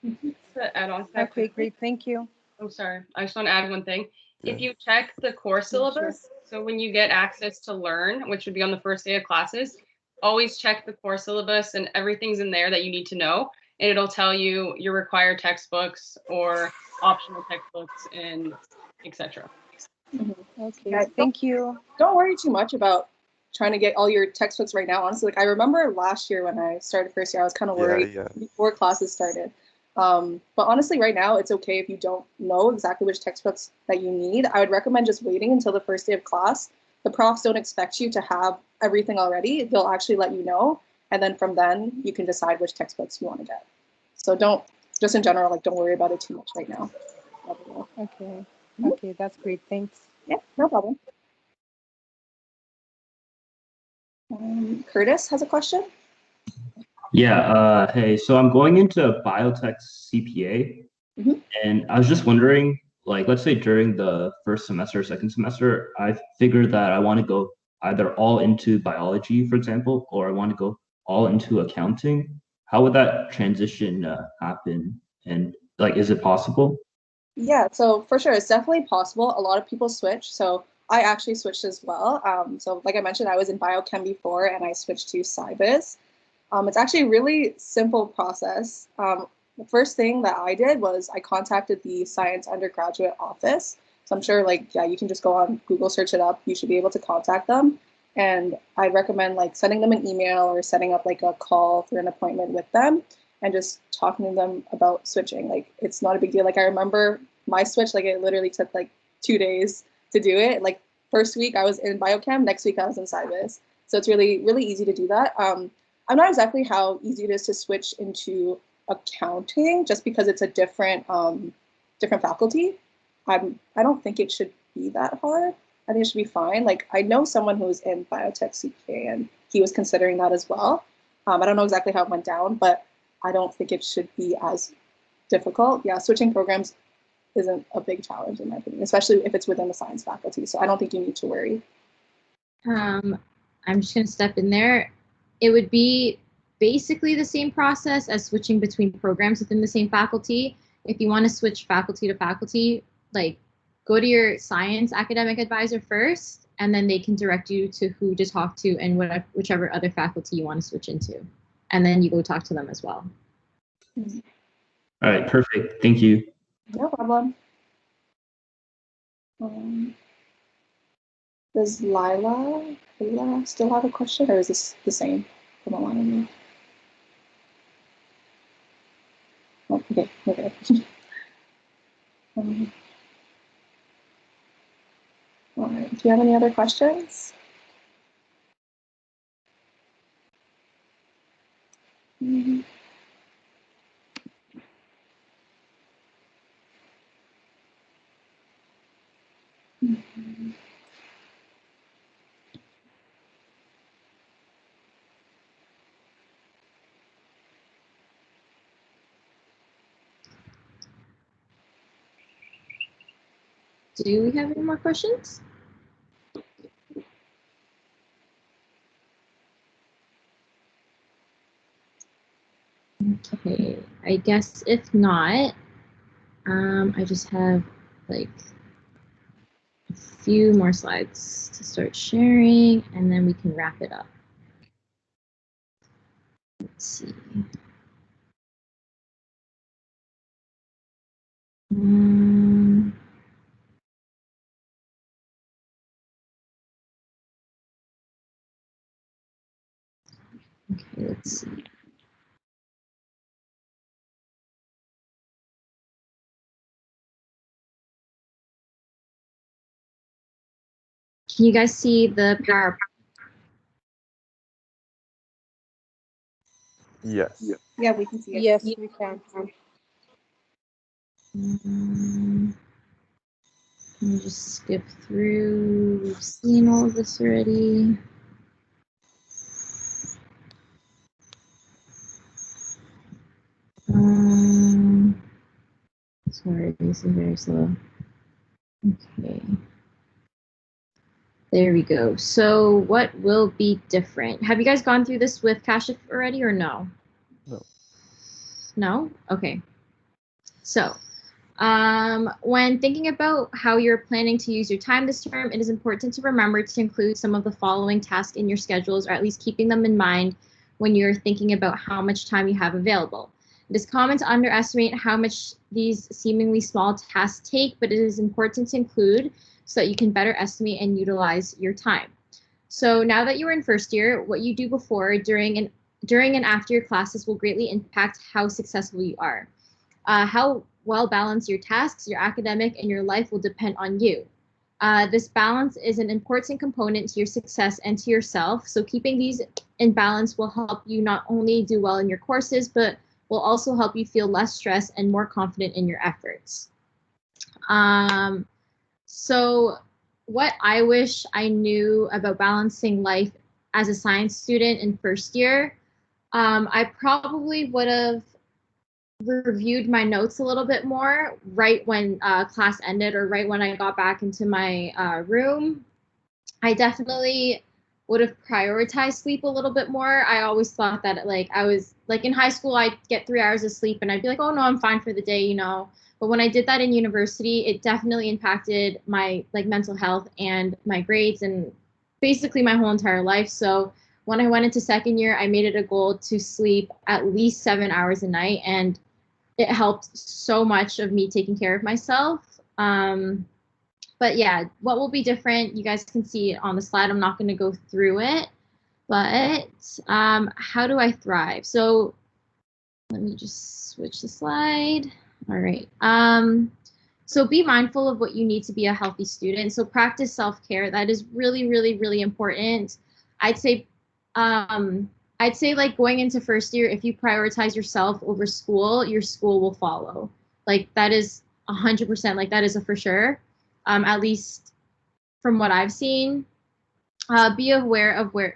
To add on to that Okay, great. Thank you. Oh, sorry. I just want to add one thing. Yeah. If you check the course syllabus, so when you get access to Learn, which would be on the first day of classes, always check the course syllabus and everything's in there that you need to know. And it'll tell you your required textbooks or optional textbooks and etc. Okay, Yeah, thank you. Don't worry too much about trying to get all your textbooks right now. Honestly, like I remember last year when I started first year, I was kind of worried before classes started. But honestly, right now, it's okay if you don't know exactly which textbooks that you need. I would recommend just waiting until the first day of class. The profs don't expect you to have everything already. They'll actually let you know. And then from then, you can decide which textbooks you want to get. So don't, just in general, like don't worry about it too much right now. Okay. Okay, that's great. Thanks. Yeah, no problem. Curtis has a question. Yeah, hey, so I'm going into biotech CPA, and I was just wondering, like, let's say during the first semester, second semester, I figured that I want to go either all into biology, for example, or I want to go all into accounting. How would that transition happen? And like, is it possible? Yeah, so for sure, it's definitely possible. A lot of people switch. So I actually switched as well. So like I mentioned, I was in biochem before and I switched to SciBus. It's actually a really simple process. The first thing that I did was I contacted the science undergraduate office. So I'm sure like, yeah, you can just go on Google, search it up. You should be able to contact them. And I'd recommend like sending them an email or setting up like a call for an appointment with them and just talking to them about switching. Like it's not a big deal. Like I remember my switch, like it literally took like 2 days to do it. Like first week I was in biochem, next week I was in SciBus. So it's really, really easy to do that. I'm not exactly how easy it is to switch into accounting just because it's a different different faculty. I don't think it should be that hard. I think it should be fine. Like I know someone who was in biotech CPA and he was considering that as well. I don't know exactly how it went down, but I don't think it should be as difficult. Yeah, switching programs isn't a big challenge in my opinion, especially if it's within the science faculty. So I don't think you need to worry. I'm just going to step in there. It would be basically the same process as switching between programs within the same faculty. If you want to switch faculty to faculty, like go to your science academic advisor first, and then they can direct you to who to talk to and whichever other faculty you want to switch into. And then you go talk to them as well. All right, perfect. Thank you. No problem. Does Lila still have a question, or is this the same from Alana? Oh, okay. All right. Do you have any other questions? Do we have any more questions? Okay, I guess if not, I just have like a few more slides to start sharing, and then we can wrap it up. Let's see. Okay, let's see. Can you guys see the PowerPoint? Yes. Yeah, we can see it. Yes, we can. Let me just skip through. We've seen all of this already. Sorry, this is very slow. Okay. There we go. So what will be different? Have you guys gone through this with Kashif already or no? No. No? Okay. So when thinking about how you're planning to use your time this term, it is important to remember to include some of the following tasks in your schedules, or at least keeping them in mind when you're thinking about how much time you have available. It is common to underestimate how much these seemingly small tasks take, but it is important to include so that you can better estimate and utilize your time. So now that you are in first year, what you do before, during, and after your classes will greatly impact how successful you are. How well balanced your tasks, your academic, and your life will depend on you. This balance is an important component to your success and to yourself. So keeping these in balance will help you not only do well in your courses, but will also help you feel less stressed and more confident in your efforts. So what I wish I knew about balancing life as a science student in first year, I probably would have reviewed my notes a little bit more right when class ended, or right when I got back into my room. I definitely would have prioritized sleep a little bit more. I always thought that I was like in high school, I'd get 3 hours of sleep and I'd be like, oh no, I'm fine for the day, you know. But when I did that in university, it definitely impacted my mental health and my grades and basically my whole entire life. So when I went into second year, I made it a goal to sleep at least 7 hours a night, and it helped so much of me taking care of myself. But yeah, what will be different, you guys can see it on the slide. I'm not going to go through it, but how do I thrive? So let me just switch the slide. All right. So be mindful of what you need to be a healthy student. So practice self-care. That is really, really, really important. I'd say like going into first year, if you prioritize yourself over school, your school will follow. Like that is 100%, like that is a for sure. At least from what I've seen. Be aware of where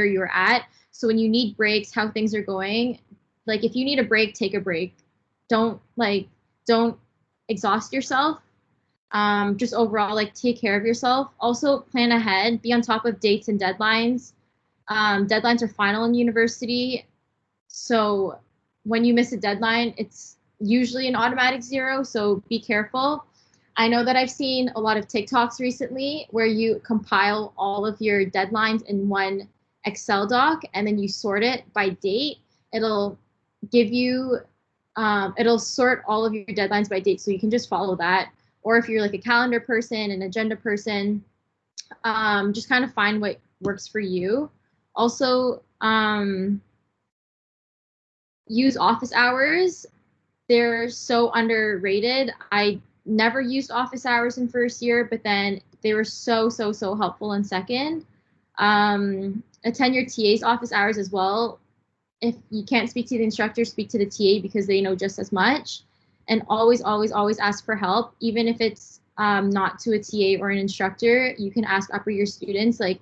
you're at. So when you need breaks, how things are going. Like if you need a break, take a break. Don't exhaust yourself. Just overall, like take care of yourself. Also plan ahead, be on top of dates and deadlines. Deadlines are final in university. So when you miss a deadline, it's usually an automatic 0. So be careful. I know that I've seen a lot of TikToks recently where you compile all of your deadlines in one Excel doc and then you sort it by date. It'll give you, it'll sort all of your deadlines by date, so you can just follow that. Or if you're like a calendar person, an agenda person, just kind of find what works for you. Also, use office hours. They're so underrated. I never used office hours in first year, but then they were so helpful in second. Attend your TA's office hours as well. If you can't speak to the instructor, speak to the TA because they know just as much. And always ask for help, even if it's not to a TA or an instructor. You can ask upper year students. Like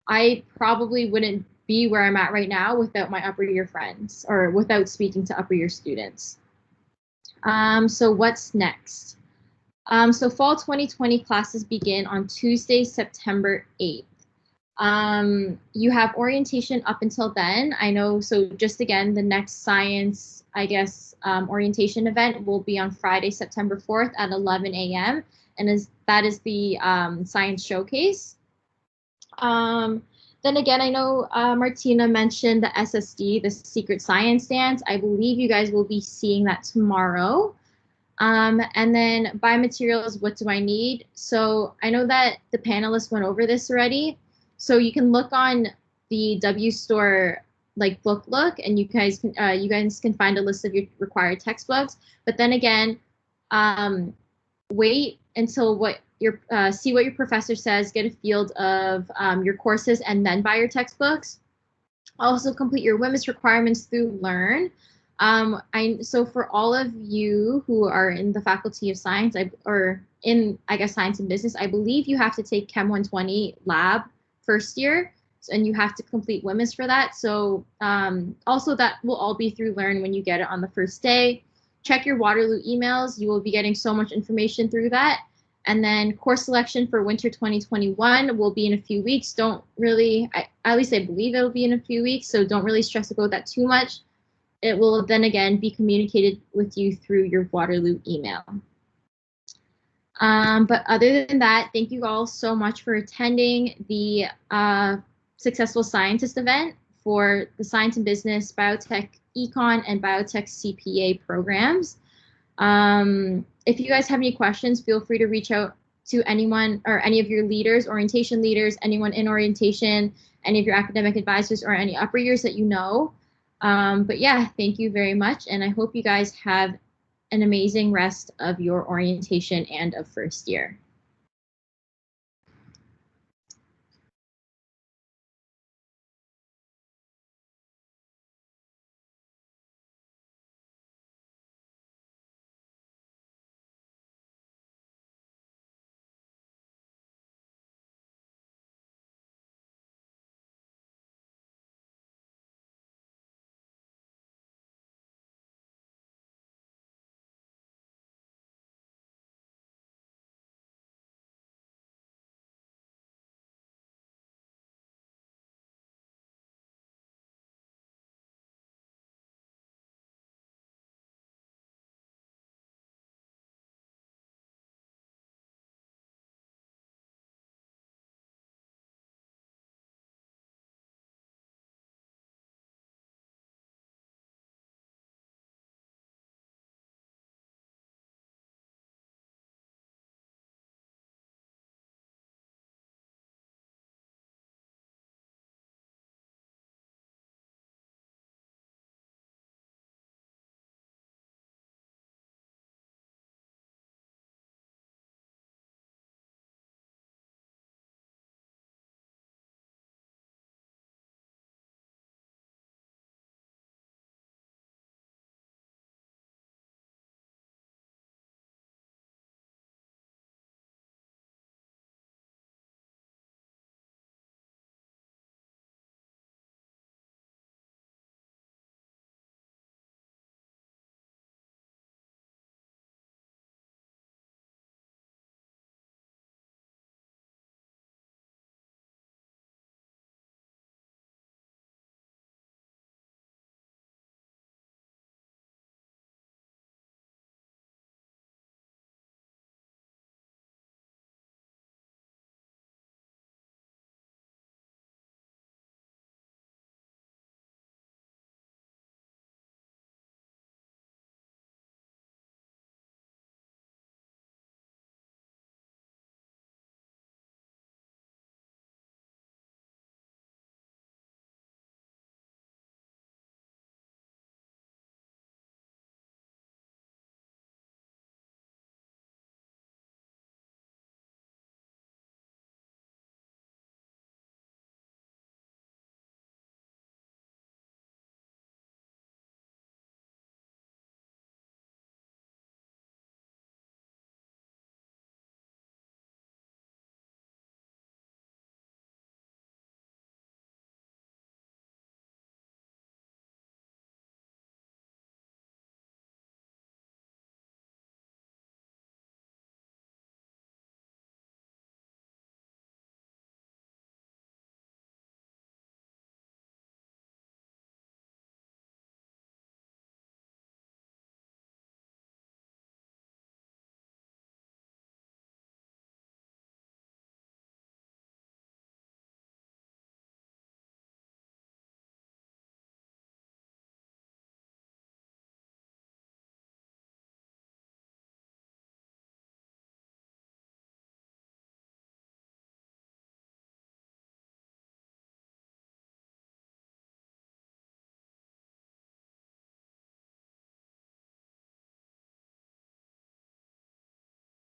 I probably wouldn't be where I'm at right now without my upper year friends or without speaking to upper year students. So what's next? So fall 2020 classes begin on Tuesday, September 8th. You have orientation up until then. I know, so just again, the next science, I guess, orientation event will be on Friday, September 4th at 11 a.m. And that is the science showcase. Then again, I know Martina mentioned the SSD, the Secret Science Dance. I believe you guys will be seeing that tomorrow. And then biomaterials, what do I need? So I know that the panelists went over this already. So you can look on the W Store like book look, and you guys can find a list of your required textbooks. But then again, wait until see what your professor says, get a field of your courses, and then buy your textbooks. Also complete your WMIS requirements through Learn. So for all of you who are in the Faculty of Science, or in, I guess, Science and Business, I believe you have to take Chem 120 lab first year, and you have to complete WMIS for that. So also that will all be through Learn when you get it on the first day. check your Waterloo emails. You will be getting so much information through that. And then course selection for winter 2021 will be in a few weeks. Don't really, at least I believe it'll be in a few weeks, so don't really stress about that too much. It will then again be communicated with you through your Waterloo email. But other than that, thank you all so much for attending the Successful Scientist event for the Science and Business, Biotech, Econ, and Biotech CPA programs. If you guys have any questions, feel free to reach out to anyone or any of your leaders, orientation leaders, anyone in orientation, any of your academic advisors, or any upper years that you know. But yeah, thank you very much, and I hope you guys have an amazing rest of your orientation and of first year.